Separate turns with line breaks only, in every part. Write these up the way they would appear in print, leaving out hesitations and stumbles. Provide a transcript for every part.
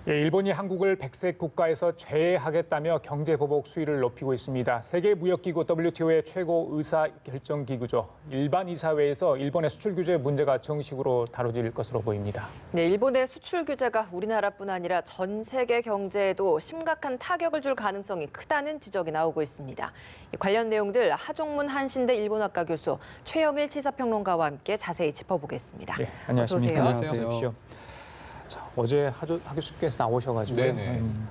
예, 일본이 한국을 백색 국가에서 제외하겠다며 경제 보복 수위를 높이고 있습니다. 세계무역기구 WTO의 최고 의사결정기구죠. 일반 이사회에서 일본의 수출 규제 문제가 정식으로 다뤄질 것으로 보입니다.
네, 일본의 수출 규제가 우리나라뿐 아니라 전 세계 경제에도 심각한 타격을 줄 가능성이 크다는 지적이 나오고 있습니다. 관련 내용들 하종문 한신대 일본학과 교수 최영일 시사평론가와 함께 자세히 짚어보겠습니다.
네, 안녕하십니까.
어서
어서 오십시오. 자, 어제 하 교수께서 나오셔가지고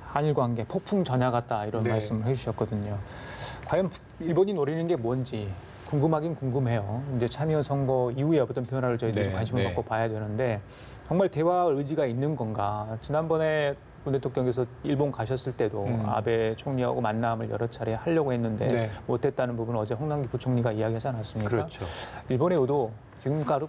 한일 관계 폭풍 전야 같다 이런 말씀을 해주셨거든요. 과연 일본이 노리는 게 뭔지 궁금하긴 궁금해요. 이제 참여 선거 이후에 어떤 변화를 저희들이 좀 관심을 갖고 봐야 되는데 정말 대화 의지가 있는 건가? 지난번에 문 대통령께서 일본 가셨을 때도 아베 총리하고 만남을 여러 차례 하려고 했는데 못했다는 부분을 어제 홍남기 부총리가 이야기하지 않았습니까?
그렇죠.
일본의 의도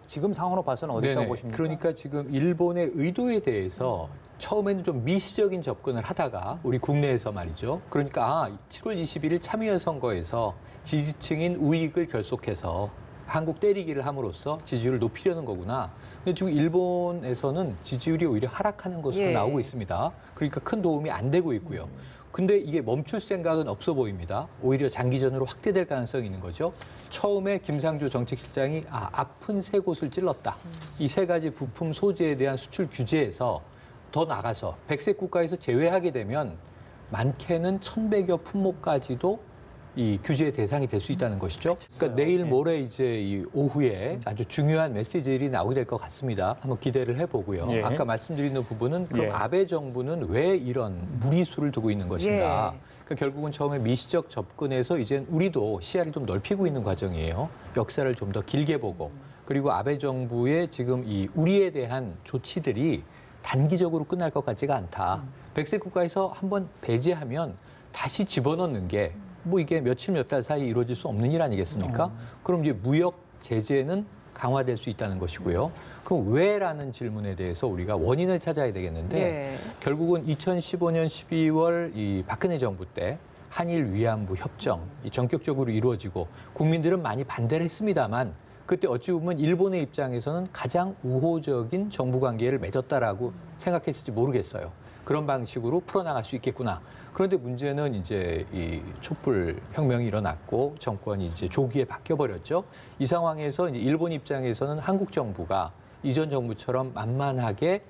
지금 상황으로 봐서는 어디다고 보십니까?
그러니까 지금 일본의 의도에 대해서 처음에는 좀 미시적인 접근을 하다가 우리 국내에서 말이죠. 그러니까 7월 21일 참여 선거에서 지지층인 우익을 결속해서 한국 때리기를 함으로써 지지율을 높이려는 거구나. 근데 지금 일본에서는 지지율이 오히려 하락하는 것으로 나오고 있습니다. 그러니까 큰 도움이 안 되고 있고요. 근데 이게 멈출 생각은 없어 보입니다. 오히려 장기전으로 확대될 가능성이 있는 거죠. 처음에 김상조 정책실장이 아픈 세 곳을 찔렀다. 이 세 가지 부품 소재에 대한 수출 규제에서 더 나가서 백색 국가에서 제외하게 되면 많게는 1,100여 품목까지도 이 규제의 대상이 될 수 있다는 것이죠. 그러니까 내일 모레 이제 이 오후에 아주 중요한 메시지들이 나오게 될 것 같습니다. 한번 기대를 해보고요. 아까 말씀드리는 부분은 그럼 아베 정부는 왜 이런 무리수를 두고 있는 것인가? 그러니까 결국은 처음에 미시적 접근에서 이젠 우리도 시야를 좀 넓히고 있는 과정이에요. 역사를 좀 더 길게 보고 그리고 아베 정부의 지금 이 우리에 대한 조치들이 단기적으로 끝날 것 같지가 않다. 백색 국가에서 한번 배제하면 다시 집어넣는 게 뭐 이게 며칠 몇 달 사이 이루어질 수 없는 일 아니겠습니까? 그럼 이제 무역 제재는 강화될 수 있다는 것이고요. 그럼 왜라는 질문에 대해서 우리가 원인을 찾아야 되겠는데 결국은 2015년 12월 이 박근혜 정부 때 한일 위안부 협정이 전격적으로 이루어지고 국민들은 많이 반대를 했습니다만 그때 어찌 보면 일본의 입장에서는 가장 우호적인 정부 관계를 맺었다라고 생각했을지 모르겠어요. 그런 방식으로 풀어나갈 수 있겠구나. 그런데 문제는 이제 이 촛불 혁명이 일어났고 정권이 이제 조기에 바뀌어버렸죠. 이 상황에서 이제 일본 입장에서는 한국 정부가 이전 정부처럼 만만하게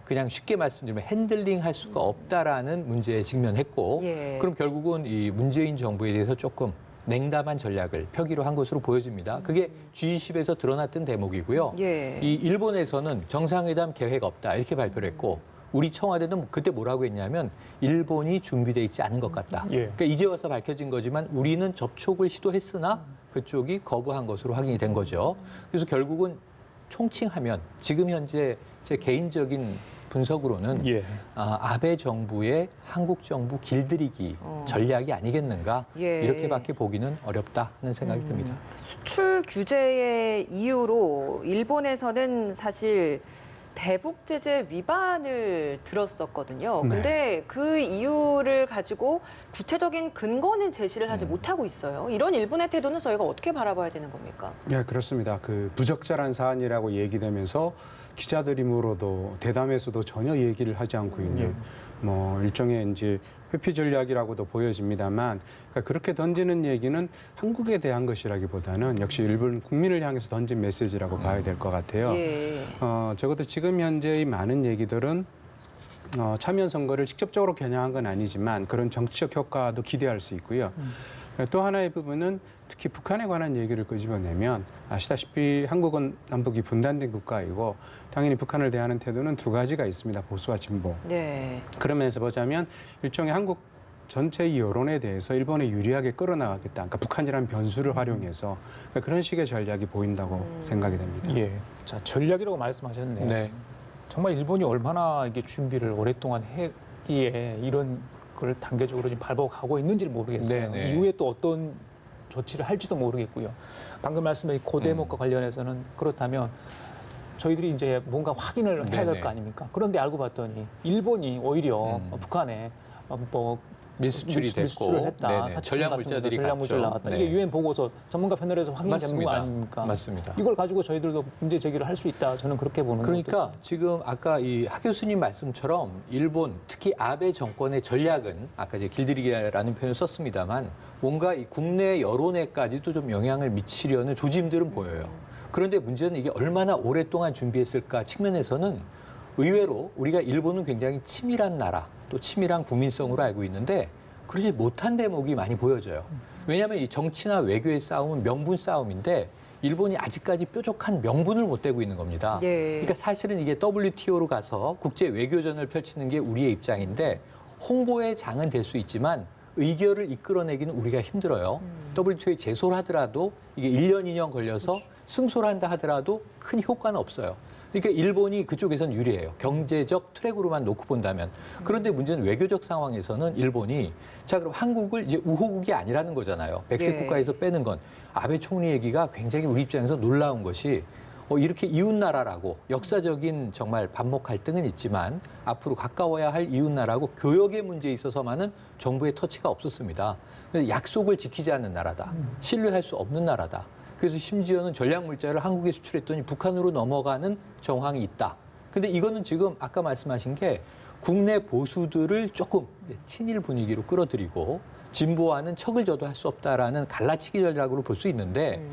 그냥 쉽게 말씀드리면 핸들링 할 수가 없다라는 문제에 직면했고 그럼 결국은 이 문재인 정부에 대해서 조금 냉담한 전략을 펴기로 한 것으로 보여집니다. 그게 G20에서 드러났던 대목이고요. 이 일본에서는 정상회담 계획 없다 이렇게 발표를 했고 우리 청와대는 그때 뭐라고 했냐면 일본이 준비돼 있지 않은 것 같다. 그러니까 이제 와서 밝혀진 거지만 우리는 접촉을 시도했으나 그쪽이 거부한 것으로 확인이 된 거죠. 그래서 결국은 총칭하면 지금 현재 제 개인적인 분석으로는 아베 정부의 한국 정부 길들이기 전략이 아니겠는가 이렇게밖에 보기는 어렵다 하는 생각이 듭니다.
수출 규제의 이유로 일본에서는 사실 대북 제재 위반을 들었었거든요. 근데 그 이유를 가지고 구체적인 근거는 제시를 하지 못하고 있어요. 이런 일본의 태도는 저희가 어떻게 바라봐야 되는 겁니까?
네, 그렇습니다. 그 부적절한 사안이라고 얘기되면서 기자들이 물어도 대담에서도 전혀 얘기를 하지 않고 있는 뭐 일종의 이제 회피 전략이라고도 보여집니다만 그러니까 그렇게 던지는 얘기는 한국에 대한 것이라기보다는 역시 일본 국민을 향해서 던진 메시지라고 봐야 될 것 같아요. 적어도 지금 현재의 많은 얘기들은 참여 선거를 직접적으로 겨냥한 건 아니지만 그런 정치적 효과도 기대할 수 있고요. 또 하나의 부분은 특히 북한에 관한 얘기를 끄집어내면 아시다시피 한국은 남북이 분단된 국가이고 당연히 북한을 대하는 태도는 두 가지가 있습니다. 보수와 진보. 그런 면에서 보자면 일종의 한국 전체의 여론에 대해서 일본에 유리하게 끌어나가겠다. 그러니까 북한이라는 변수를 활용해서 그러니까 그런 식의 전략이 보인다고 생각이 됩니다.
자, 전략이라고 말씀하셨네요. 정말 일본이 얼마나 이게 준비를 오랫동안 했기에 이런 걸 단계적으로 지금 밟아가고 있는지를 모르겠어요. 이후에 또 어떤 조치를 할지도 모르겠고요. 방금 말씀하신 그 대목과 관련해서는 그렇다면 저희들이 이제 뭔가 확인을 해야 될 거 아닙니까? 그런데 알고 봤더니 일본이 오히려 북한에 뭐
밀수출이 됐고
밀수출을 했다.
네네.
사치품
전략
같은 거,
물자들이
전략 물질
갔죠.
나왔다.
네.
이게 유엔 보고서 전문가 패널에서 확인된
맞습니다.
거 아닙니까?
맞습니다.
이걸 가지고 저희들도 문제 제기를 할 수 있다. 저는 그렇게 보는 거죠.
그러니까 지금 아까 이 하 교수님 말씀처럼 일본 특히 아베 정권의 전략은 아까 이제 길들이기라는 표현을 썼습니다만 뭔가 이 국내 여론에까지도 좀 영향을 미치려는 조짐들은 보여요. 그런데 문제는 이게 얼마나 오랫동안 준비했을까 측면에서는 의외로 우리가 일본은 굉장히 치밀한 나라 또 치밀한 국민성으로 알고 있는데 그러지 못한 대목이 많이 보여져요. 왜냐하면 이 정치나 외교의 싸움은 명분 싸움인데 일본이 아직까지 뾰족한 명분을 못 대고 있는 겁니다.
예.
그러니까 사실은 이게 WTO로 가서 국제 외교전을 펼치는 게 우리의 입장인데 홍보의 장은 될 수 있지만 의결을 이끌어내기는 우리가 힘들어요. WTO에 제소를 하더라도 이게 1년, 2년 걸려서 승소를 한다 하더라도 큰 효과는 없어요. 그러니까 일본이 그쪽에선 유리해요. 경제적 트랙으로만 놓고 본다면. 그런데 문제는 외교적 상황에서는 일본이 자 그럼 한국을 이제 우호국이 아니라는 거잖아요. 백색
예.
국가에서 빼는 건 아베 총리 얘기가 굉장히 우리 입장에서 놀라운 것이 이렇게 이웃나라라고 역사적인 정말 반목 갈등은 있지만 앞으로 가까워야 할 이웃나라고 교역의 문제에 있어서만은 정부의 터치가 없었습니다. 그래서 약속을 지키지 않는 나라다. 신뢰할 수 없는 나라다. 그래서 심지어는 전략 물자를 한국에 수출했더니 북한으로 넘어가는 정황이 있다. 근데 이거는 지금 아까 말씀하신 게 국내 보수들을 조금 친일 분위기로 끌어들이고 진보와는 척을 져도 할 수 없다라는 갈라치기 전략으로 볼 수 있는데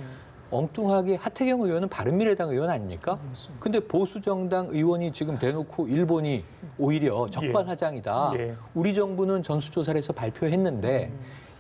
엉뚱하게 하태경 의원은 바른미래당 의원 아닙니까? 근데 보수 정당 의원이 지금 대놓고 일본이 오히려 적반하장이다.
예.
우리 정부는 전수조사를 해서 발표했는데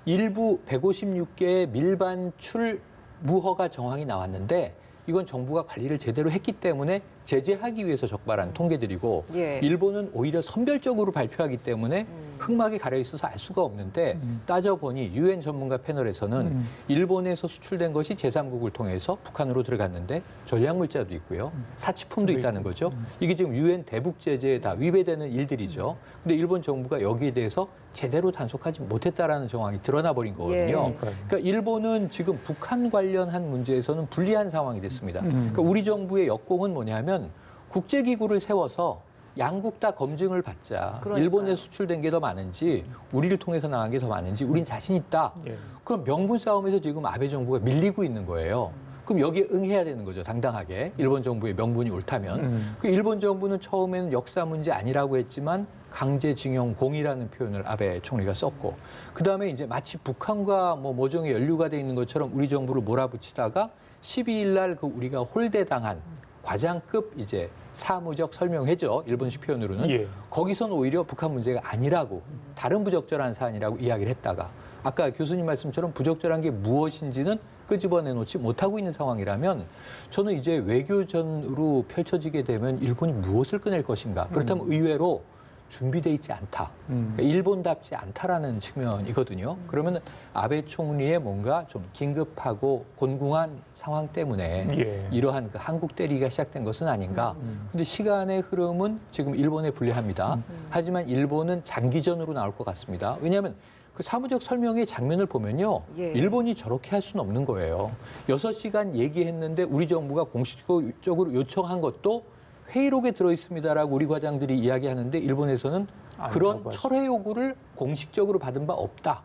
일부 156개의 밀반출 무허가 정황이 나왔는데 이건 정부가 관리를 제대로 했기 때문에 제재하기 위해서 적발한 통계들이고
예.
일본은 오히려 선별적으로 발표하기 때문에 흑막이 가려 있어서 알 수가 없는데 따져보니 유엔 전문가 패널에서는 일본에서 수출된 것이 제3국을 통해서 북한으로 들어갔는데 전략물자도 있고요. 사치품도 있다는 거죠. 이게 지금 유엔 대북 제재에 다 위배되는 일들이죠. 근데 일본 정부가 여기에 대해서 제대로 단속하지 못했다라는 정황이 드러나 버린 거거든요.
예.
그러니까 일본은 지금 북한 관련한 문제에서는 불리한 상황이 됐습니다. 그러니까 우리 정부의 역공은 뭐냐면 국제기구를 세워서 양국 다 검증을 받자.
그러니까요.
일본에 수출된 게 더 많은지 우리를 통해서 나간 게 더 많은지 우린 자신 있다.
예.
그럼 명분 싸움에서 지금 아베 정부가 밀리고 있는 거예요. 그럼 여기에 응해야 되는 거죠. 당당하게. 일본 정부의 명분이 옳다면. 그 일본 정부는 처음에는 역사 문제 아니라고 했지만 강제징용 공이라는 표현을 아베 총리가 썼고 그다음에 이제 마치 북한과 뭐 모종의 연루가 돼 있는 것처럼 우리 정부를 몰아붙이다가 12일 날 그 우리가 홀대당한 과장급 이제 사무적 설명회죠. 일본식 표현으로는.
예.
거기서는 오히려 북한 문제가 아니라고 다른 부적절한 사안이라고 이야기를 했다가 아까 교수님 말씀처럼 부적절한 게 무엇인지는 끄집어내놓지 못하고 있는 상황이라면 저는 이제 외교전으로 펼쳐지게 되면 일본이 무엇을 꺼낼 것인가. 그렇다면 의외로 준비돼 있지 않다. 그러니까 일본답지 않다라는 측면이거든요. 그러면 아베 총리의 뭔가 좀 긴급하고 곤궁한 상황 때문에
예.
이러한 그 한국 때리기가 시작된 것은 아닌가. 근데 시간의 흐름은 지금 일본에 불리합니다. 하지만 일본은 장기전으로 나올 것 같습니다. 왜냐하면 그 사무적 설명의 장면을 보면요.
예.
일본이 저렇게 할 수는 없는 거예요. 6시간 얘기했는데 우리 정부가 공식적으로 요청한 것도 회의록에 들어있습니다라고 우리 과장들이 이야기하는데 일본에서는 그런
아니라고
철회 요구를 공식적으로 받은 바 없다.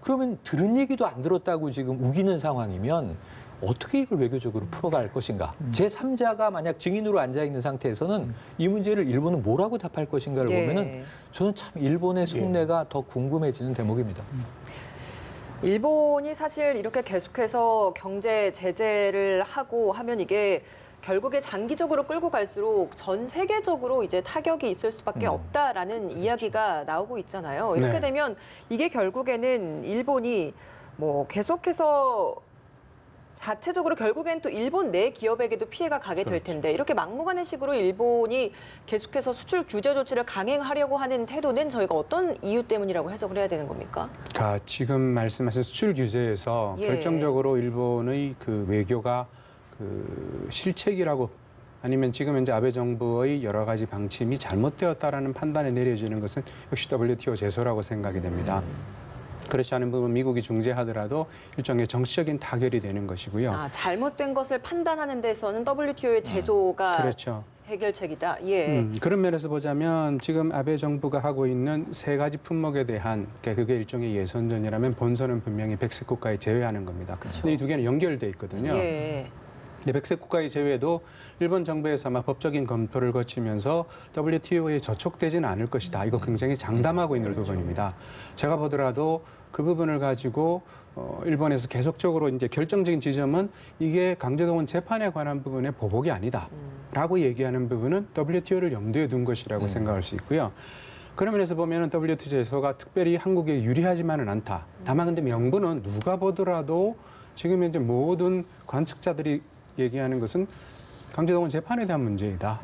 그러면 들은 얘기도 안 들었다고 지금 우기는 상황이면 어떻게 이걸 외교적으로 풀어갈 것인가. 제3자가 만약 증인으로 앉아있는 상태에서는 이 문제를 일본은 뭐라고 답할 것인가를
예.
보면은 저는 참 일본의 속내가 더 궁금해지는 대목입니다.
일본이 사실 이렇게 계속해서 경제 제재를 하고 하면 이게 결국에 장기적으로 끌고 갈수록 전 세계적으로 이제 타격이 있을 수밖에 없다라는 이야기가 나오고 있잖아요. 이렇게
네.
되면 이게 결국에는 일본이 뭐 계속해서 자체적으로 결국엔 또 일본 내 기업에게도 피해가 가게 될 텐데 이렇게 막무가내 식으로 일본이 계속해서 수출 규제 조치를 강행하려고 하는 태도는 저희가 어떤 이유 때문이라고 해석을 해야 되는 겁니까?
그러니까 지금 말씀하신 수출 규제에서
예.
결정적으로 일본의 그 외교가 그 실책이라고 아니면 지금 현재 아베 정부의 여러 가지 방침이 잘못되었다라는 판단에 내려지는 것은 역시 WTO 제소라고 생각이 됩니다. 그렇지 않은 부분 미국이 중재하더라도 일종의 정치적인 타결이 되는 것이고요.
잘못된 것을 판단하는 데서는 WTO의 제소가
그렇죠.
해결책이다. 예.
그런 면에서 보자면 지금 아베 정부가 하고 있는 세 가지 품목에 대한 그러니까 그게 일종의 예선전이라면 본선은 분명히 백색 국가에 제외하는 겁니다. 근데 이 두 개는 연결돼 있거든요.
예.
근데 백색 국가의 제외도 일본 정부에서 아마 법적인 검토를 거치면서 WTO에 저촉되지는 않을 것이다. 이거 굉장히 장담하고 있는 부분입니다. 제가 보더라도 그 부분을 가지고 일본에서 계속적으로 이제 결정적인 지점은 이게 강제동원 재판에 관한 부분의 보복이 아니다라고 얘기하는 부분은 WTO를 염두에 둔 것이라고 생각할 수 있고요. 그런 면에서 보면은 WTO가 특별히 한국에 유리하지만은 않다. 다만 근데 명분은 누가 보더라도 지금 현재 모든 관측자들이 얘기하는 것은 강제동원 재판에 대한 문제이다.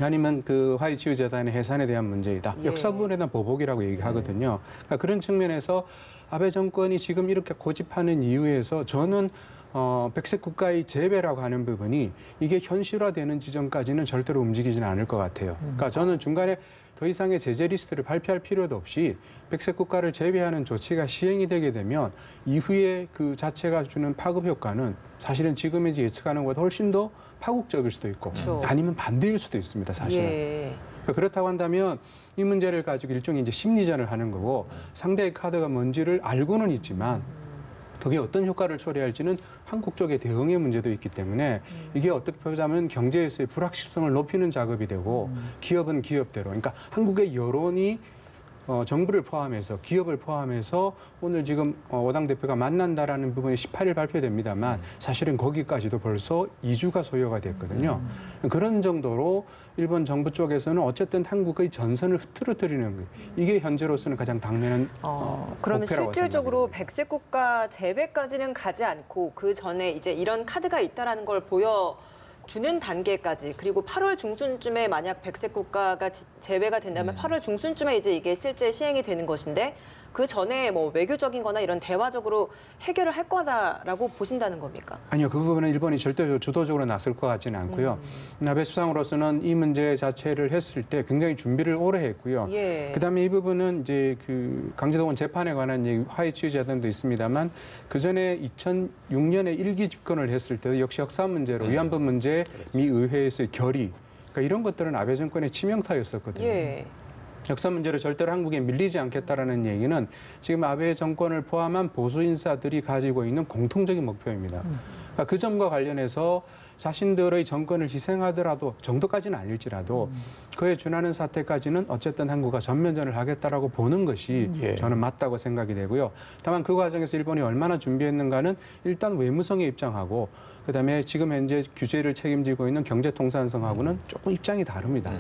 아니면 그 화이치유 재단의 해산에 대한 문제이다.
예.
역사 부분에 대한 보복이라고 얘기하거든요. 그러니까 그런 측면에서 아베 정권이 지금 이렇게 고집하는 이유에서 저는 백색 국가의 재배라고 하는 부분이 이게 현실화되는 지점까지는 절대로 움직이지는 않을 것 같아요. 그러니까 저는 중간에 더 이상의 제재 리스트를 발표할 필요도 없이 백색 국가를 제외하는 조치가 시행이 되게 되면 이후에 그 자체가 주는 파급 효과는 사실은 지금 이제 예측하는 것보다 훨씬 더 파국적일 수도 있고
그렇죠.
아니면 반대일 수도 있습니다. 사실은.
예.
그렇다고 한다면 이 문제를 가지고 일종의 이제 심리전을 하는 거고 상대의 카드가 뭔지를 알고는 있지만 그게 어떤 효과를 초래할지는 한국 쪽의 대응의 문제도 있기 때문에 이게 어떻게 보자면 경제에서의 불확실성을 높이는 작업이 되고 기업은 기업대로 그러니까 한국의 여론이 정부를 포함해서 기업을 포함해서 오늘 지금 오당 대표가 만난다라는 부분이 18일 발표됩니다만 사실은 거기까지도 벌써 2주가 소요가 됐거든요. 그런 정도로 일본 정부 쪽에서는 어쨌든 한국의 전선을 흐트러뜨리는 거예요. 이게 현재로서는 가장 당면한
그러면
목표라고
실질적으로
생각합니다.
백색 국가 재배까지는 가지 않고 그 전에 이제 이런 카드가 있다라는 걸 보여주는 단계까지 그리고 8월 중순쯤에 만약 백색 국가가 제외가 된다면 8월 중순쯤에 이제 이게 실제 시행이 되는 것인데 그 전에 뭐 외교적인 거나 이런 대화적으로 해결을 할 거다라고 보신다는 겁니까?
아니요. 그 부분은 일본이 절대로 주도적으로 나설 것 같지는 않고요. 아베 수상으로서는 이 문제 자체를 했을 때 굉장히 준비를 오래 했고요.
예.
그다음에 이 부분은 이제 그 강제동원 재판에 관한 얘기, 화해치유 재단도 있습니다만 그 전에 2006년에 일기 집권을 했을 때도 역시 역사 문제로 위안부 문제, 미 의회에서의 결의, 그러니까 이런 것들은 아베 정권의 치명타였었거든요.
예.
역사 문제를 절대로 한국에 밀리지 않겠다라는 얘기는 지금 아베 정권을 포함한 보수 인사들이 가지고 있는 공통적인 목표입니다. 그러니까 그 점과 관련해서 자신들의 정권을 희생하더라도 정도까지는 아닐지라도 그에 준하는 사태까지는 어쨌든 한국과 전면전을 하겠다라고 보는 것이
예.
저는 맞다고 생각이 되고요. 다만 그 과정에서 일본이 얼마나 준비했는가는 일단 외무성에 입장하고 그다음에 지금 현재 규제를 책임지고 있는 경제통상성하고는 조금 입장이 다릅니다.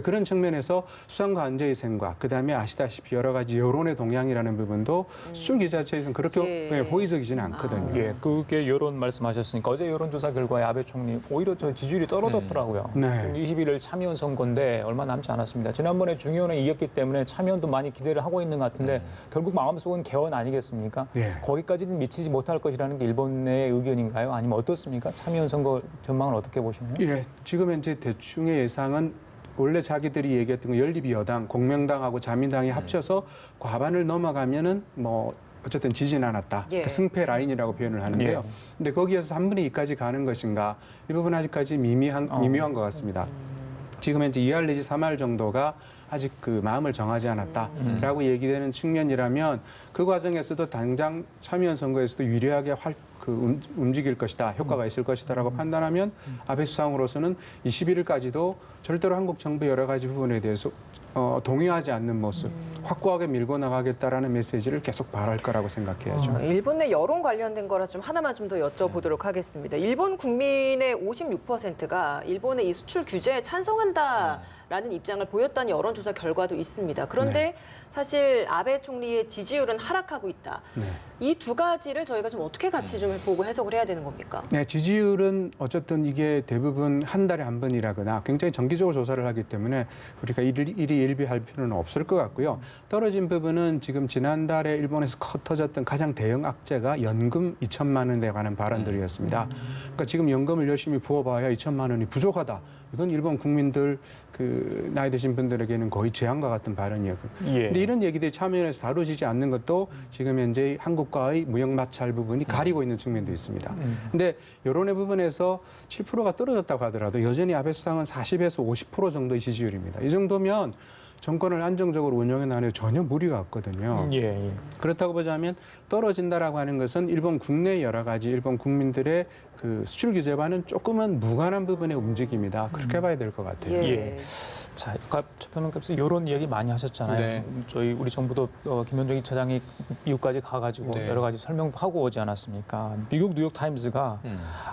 그런 측면에서 수상과 안전위생과 그다음에 아시다시피 여러 가지 여론의 동향이라는 부분도 수출 기자 자체에서는 그렇게
예.
호의적이지는 않거든요.
예, 그게 여론 말씀하셨으니까 어제 여론조사 결과에 아베 총리 오히려 저 지지율이 떨어졌더라고요.
네.
지금 21일 참여연 선거인데 얼마 남지 않았습니다. 지난번에 중의원에 이겼기 때문에 참여연도 많이 기대를 하고 있는 것 같은데 결국 마음속은 개헌 아니겠습니까?
예.
거기까지는 미치지 못할 것이라는 게 일본의 의견인가요? 아니면 어떻습니까? 참여연 선거 전망을 어떻게 보시나요?
예, 지금 현재 대충의 예상은 원래 자기들이 얘기했던 거 연립 여당, 공명당하고 자민당이 합쳐서 과반을 넘어가면은 뭐 어쨌든 지진 않았다.
예.
그 승패 라인이라고 표현을 하는데요.
예.
근데 거기에서 3분의 2까지 가는 것인가? 이 부분 아직까지 미묘한 것 같습니다. 지금 현재 2할 내지 3할 정도가 아직 그 마음을 정하지 않았다라고 얘기되는 측면이라면 그 과정에서도 당장 참여연 선거에서도 유리하게 움직일 것이다, 효과가 있을 것이다라고 판단하면 아베 수상으로서는 21일까지도 절대로 한국 정부 여러 가지 부분에 대해서 동의하지 않는 모습, 확고하게 밀고 나가겠다라는 메시지를 계속 발할 거라고 생각해야죠.
일본 내 여론 관련된 거라 좀 하나만 좀 더 여쭤보도록 하겠습니다. 일본 국민의 56%가 일본의 이 수출 규제에 찬성한다라는 입장을 보였다는 여론조사 결과도 있습니다. 그런데 사실 아베 총리의 지지율은 하락하고 있다.
네.
이 두 가지를 저희가 좀 어떻게 같이 좀 보고 해석을 해야 되는 겁니까?
네, 지지율은 어쨌든 이게 대부분 한 달에 한 번이라거나 굉장히 정기적으로 조사를 하기 때문에 우리가 일희일비할 필요는 없을 것 같고요. 떨어진 부분은 지금 지난달에 일본에서 터졌던 가장 대형 악재가 연금 2천만 원에 관한 발언들이었습니다. 그러니까 지금 연금을 열심히 부어봐야 2천만 원이 부족하다. 이건 일본 국민들 그 나이 드신 분들에게는 거의 재앙과 같은 발언이었거든요.
예.
근데 이런 얘기들이 참여연에서 다뤄지지 않는 것도 지금 현재 한국과의 무역 마찰 부분이 가리고 있는 측면도 있습니다. 근데 여론의 부분에서 7%가 떨어졌다고 하더라도 여전히 아베 수상은 40에서 50% 정도의 지지율입니다. 이 정도면 정권을 안정적으로 운영해 나가는 데 전혀 무리가 없거든요.
예.
그렇다고 보자면 떨어진다라고 하는 것은 일본 국내 여러 가지 일본 국민들의 그 수출 규제와는 조금은 무관한 부분의 움직임이다. 그렇게 봐야 될 것 같아요.
예. 자, 아까 최평론가께서 이런 이야기 많이 하셨잖아요.
네.
저희 우리 정부도 김현정 이차장이 미국까지 가가지고
네.
여러 가지 설명하고 오지 않았습니까? 미국 뉴욕 타임스가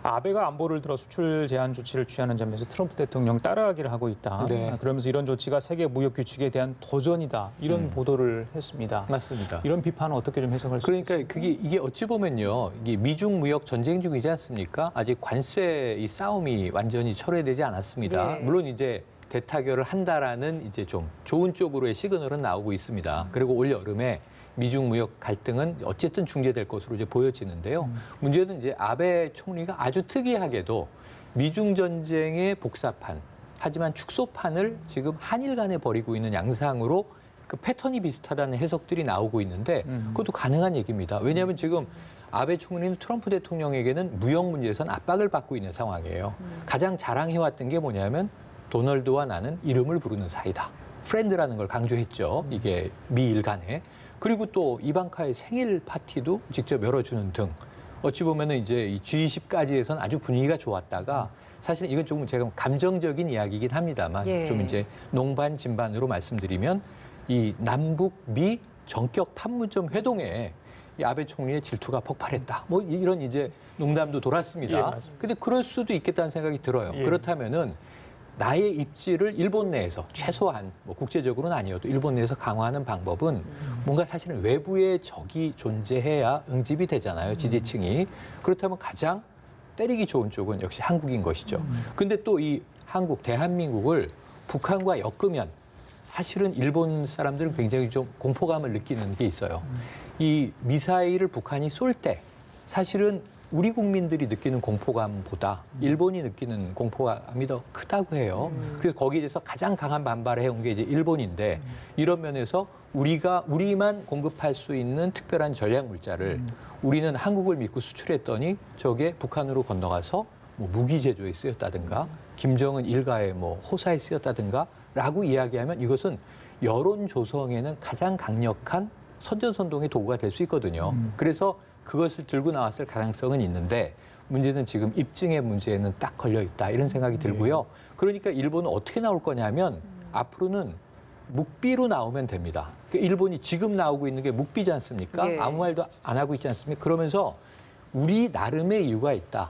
아베가 안보를 들어 수출 제한 조치를 취하는 점에서 트럼프 대통령 따라하기를 하고 있다.
네.
그러면서 이런 조치가 세계 무역 규칙에 대한 도전이다. 이런 보도를 했습니다.
맞습니다.
이런 비판은 어떻게 좀 해석할 수
그러니까
있습니까?
이게 어찌 보면요, 이게 미중 무역 전쟁 중이지 않습니까? 아직 관세 이 싸움이 완전히 철회되지 않았습니다.
네.
물론 이제 대타결을 한다라는 이제 좀 좋은 쪽으로의 시그널은 나오고 있습니다. 그리고 올 여름에 미중 무역 갈등은 어쨌든 중재될 것으로 이제 보여지는데요. 문제는 이제 아베 총리가 아주 특이하게도 미중 전쟁의 복사판, 하지만 축소판을 지금 한일 간에 벌이고 있는 양상으로 그 패턴이 비슷하다는 해석들이 나오고 있는데 그것도 가능한 얘기입니다. 왜냐하면 지금 아베 총리는 트럼프 대통령에게는 무역 문제에선 압박을 받고 있는 상황이에요. 가장 자랑해왔던 게 뭐냐면 도널드와 나는 이름을 부르는 사이다. 프렌드라는 걸 강조했죠. 이게 미일 간에. 그리고 또 이방카의 생일 파티도 직접 열어주는 등 어찌 보면은 이제 이 G20까지에선 아주 분위기가 좋았다가 사실 이건 조금 제가 감정적인 이야기이긴 합니다만
예.
좀 이제 농반 진반으로 말씀드리면 이 남북 미 전격 판문점 회동에 이 아베 총리의 질투가 폭발했다. 뭐 이런 이제 농담도 돌았습니다.
예, 맞습니다.
근데 그럴 수도 있겠다는 생각이 들어요.
예.
그렇다면은 나의 입지를 일본 내에서 최소한 뭐 국제적으로는 아니어도 일본 내에서 강화하는 방법은 뭔가 사실은 외부의 적이 존재해야 응집이 되잖아요. 지지층이. 그렇다면 가장 때리기 좋은 쪽은 역시 한국인 것이죠. 근데 또 이 한국, 대한민국을 북한과 엮으면 사실은 일본 사람들은 굉장히 좀 공포감을 느끼는 게 있어요. 이 미사일을 북한이 쏠 때 사실은 우리 국민들이 느끼는 공포감보다 일본이 느끼는 공포감이 더 크다고 해요. 그래서 거기에 대해서 가장 강한 반발을 해온 게 이제 일본인데 이런 면에서 우리만 공급할 수 있는 특별한 전략 물자를 우리는 한국을 믿고 수출했더니 저게 북한으로 건너가서 뭐 무기 제조에 쓰였다든가 김정은 일가의 뭐 호사에 쓰였다든가 라고 이야기하면 이것은 여론 조성에는 가장 강력한 선전선동의 도구가 될 수 있거든요. 그래서 그것을 들고 나왔을 가능성은 있는데 문제는 지금 입증의 문제에는 딱 걸려 있다 이런 생각이 들고요. 그러니까 일본은 어떻게 나올 거냐면 앞으로는 묵비로 나오면 됩니다. 그러니까 일본이 지금 나오고 있는 게 묵비지 않습니까?
예.
아무 말도 안 하고 있지 않습니까? 그러면서 우리 나름의 이유가 있다.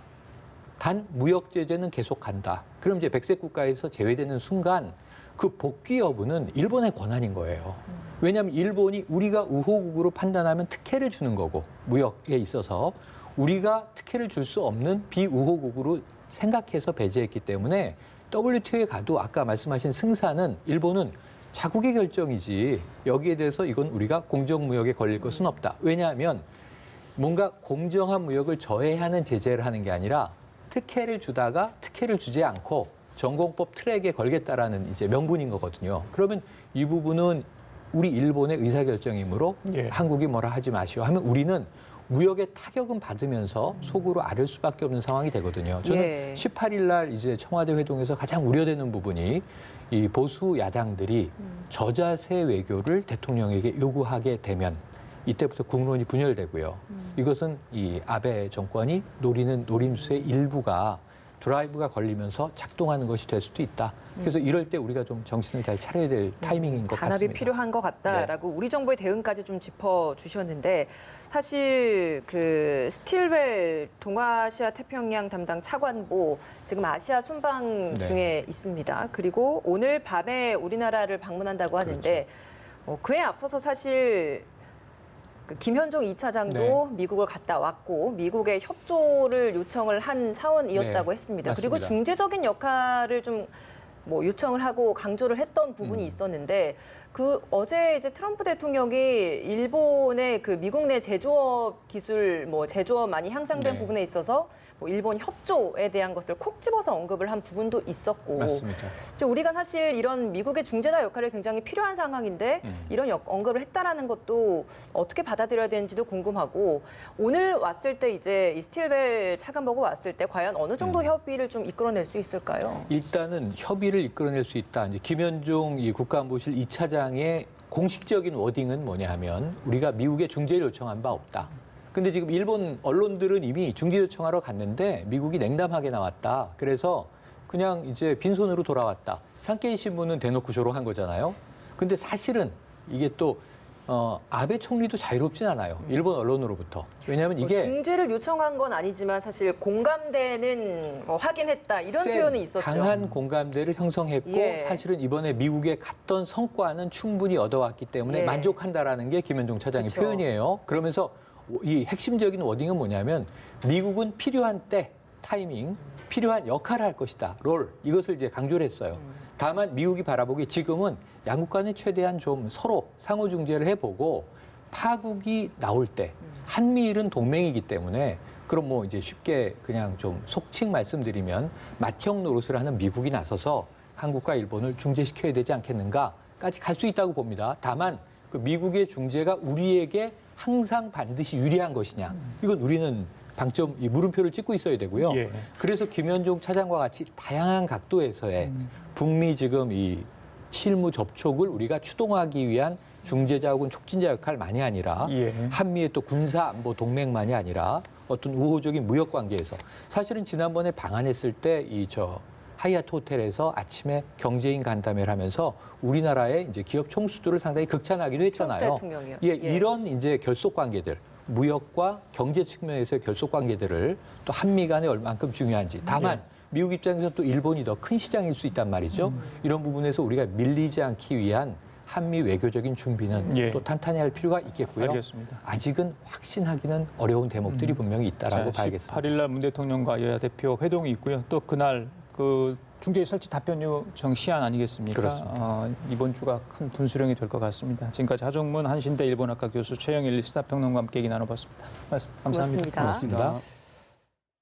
단 무역 제재는 계속 간다. 그럼 이제 백색 국가에서 제외되는 순간 그 복귀 여부는 일본의 권한인 거예요. 왜냐하면 일본이 우리가 우호국으로 판단하면 특혜를 주는 거고 무역에 있어서 우리가 특혜를 줄 수 없는 비우호국으로 생각해서 배제했기 때문에 WTO에 가도 아까 말씀하신 승사는 일본은 자국의 결정이지 여기에 대해서 이건 우리가 공정무역에 걸릴 것은 없다. 왜냐하면 뭔가 공정한 무역을 저해하는 제재를 하는 게 아니라 특혜를 주다가 특혜를 주지 않고 전공법 트랙에 걸겠다라는 이제 명분인 거거든요. 그러면 이 부분은 우리 일본의 의사결정이므로
예.
한국이 뭐라 하지 마시오 하면 우리는 무역의 타격은 받으면서 속으로 앓을 수밖에 없는 상황이 되거든요. 저는
예.
18일 날 이제 청와대 회동에서 가장 우려되는 부분이 이 보수 야당들이 저자세 외교를 대통령에게 요구하게 되면 이때부터 국론이 분열되고요. 이것은 이 아베 정권이 노리는 노림수의 일부가 드라이브가 걸리면서 작동하는 것이 될 수도 있다. 그래서 이럴 때 우리가 좀 정신을 잘 차려야 될 타이밍인 것
단합이
같습니다.
필요한 것 같다라고 우리 정부의 대응까지 좀 짚어주셨는데 사실 그 스틸웰 동아시아 태평양 담당 차관보 지금 아시아 순방
네.
중에 있습니다. 그리고 오늘 밤에 우리나라를 방문한다고 하는데 그에 앞서서 사실 그 김현종 2차장도
네.
미국을 갔다 왔고 미국의 협조를 요청을 한 차원이었다고
네,
했습니다.
맞습니다.
그리고 중재적인 역할을 좀 뭐 요청을 하고 강조를 했던 부분이 있었는데 그 어제 이제 트럼프 대통령이 일본의 그 미국 내 제조업 기술 뭐 제조업 많이 향상된
네.
부분에 있어서 뭐 일본 협조에 대한 것을 콕 집어서 언급을 한 부분도 있었고
맞습니다.
우리가 사실 이런 미국의 중재자 역할이 굉장히 필요한 상황인데 이런 언급을 했다라는 것도 어떻게 받아들여야 되는지도 궁금하고 오늘 왔을 때 이제 이 스틸웰 차관 보고 왔을 때 과연 어느 정도 협의를 좀 이끌어낼 수 있을까요?
일단은 협의를 이끌어낼 수 있다. 이제 김현종 이 국가안보실 2차장의 공식적인 워딩은 뭐냐 하면 우리가 미국에 중재를 요청한 바 없다. 근데 지금 일본 언론들은 이미 중재 요청하러 갔는데 미국이 냉담하게 나왔다. 그래서 그냥 이제 빈손으로 돌아왔다. 산케이 신문은 대놓고 조롱한 거잖아요. 근데 사실은 이게 또 아베 총리도 자유롭진 않아요. 일본 언론으로부터. 왜냐하면 이게
중재를 요청한 건 아니지만 사실 공감대는 확인했다 이런 표현은 있었죠.
강한 공감대를 형성했고
예.
사실은 이번에 미국에 갔던 성과는 충분히 얻어왔기 때문에
예.
만족한다라는 게 김현종 차장의
그렇죠.
표현이에요. 그러면서 이 핵심적인 워딩은 뭐냐면 미국은 필요한 때, 타이밍, 필요한 역할을 할 것이다. 롤. 이것을 이제 강조를 했어요. 다만 미국이 바라보기 지금은 양국 간에 최대한 좀 서로 상호 중재를 해보고 파국이 나올 때 한미일은 동맹이기 때문에 그럼 뭐 이제 쉽게 그냥 좀 속칭 말씀드리면 맏형 노릇을 하는 미국이 나서서 한국과 일본을 중재시켜야 되지 않겠는가까지 갈 수 있다고 봅니다. 다만 그 미국의 중재가 우리에게 항상 반드시 유리한 것이냐. 이건 우리는 방점, 이 물음표를 찍고 있어야 되고요.
예.
그래서 김현종 차장과 같이 다양한 각도에서의 북미 지금 이 실무 접촉을 우리가 추동하기 위한 중재자 혹은 촉진자 역할만이 아니라
예.
한미의 또 군사 안보 동맹만이 아니라 어떤 우호적인 무역 관계에서 사실은 지난번에 방한했을 때 이 하이아트 호텔에서 아침에 경제인 간담회를 하면서 우리나라의 이제 기업 총수들을 상당히 극찬하기도 했잖아요.
트럼프 대통령이요.
예, 이런 이제 결속 관계들, 무역과 경제 측면에서의 결속 관계들을 또 한미 간에 얼만큼 중요한지. 다만 미국 입장에서 또 일본이 더 큰 시장일 수 있단 말이죠. 이런 부분에서 우리가 밀리지 않기 위한 한미 외교적인 준비는
예.
또 탄탄히 할 필요가 있겠고요.
알겠습니다.
아직은 확신하기는 어려운 대목들이 분명히 있다라고 봐야겠습니다.
18일 날 문 대통령과 여야 대표 회동이 있고요. 또 그날 그 중재 설치 답변 요청 시한 아니겠습니까?
그렇습니다.
이번 주가 큰 분수령이 될 것 같습니다. 지금까지 하정문 한신대 일본학과 교수 최영일 시사평론가와 함께 얘기 나눠봤습니다. 말씀 감사합니다.
고맙습니다.
고맙습니다.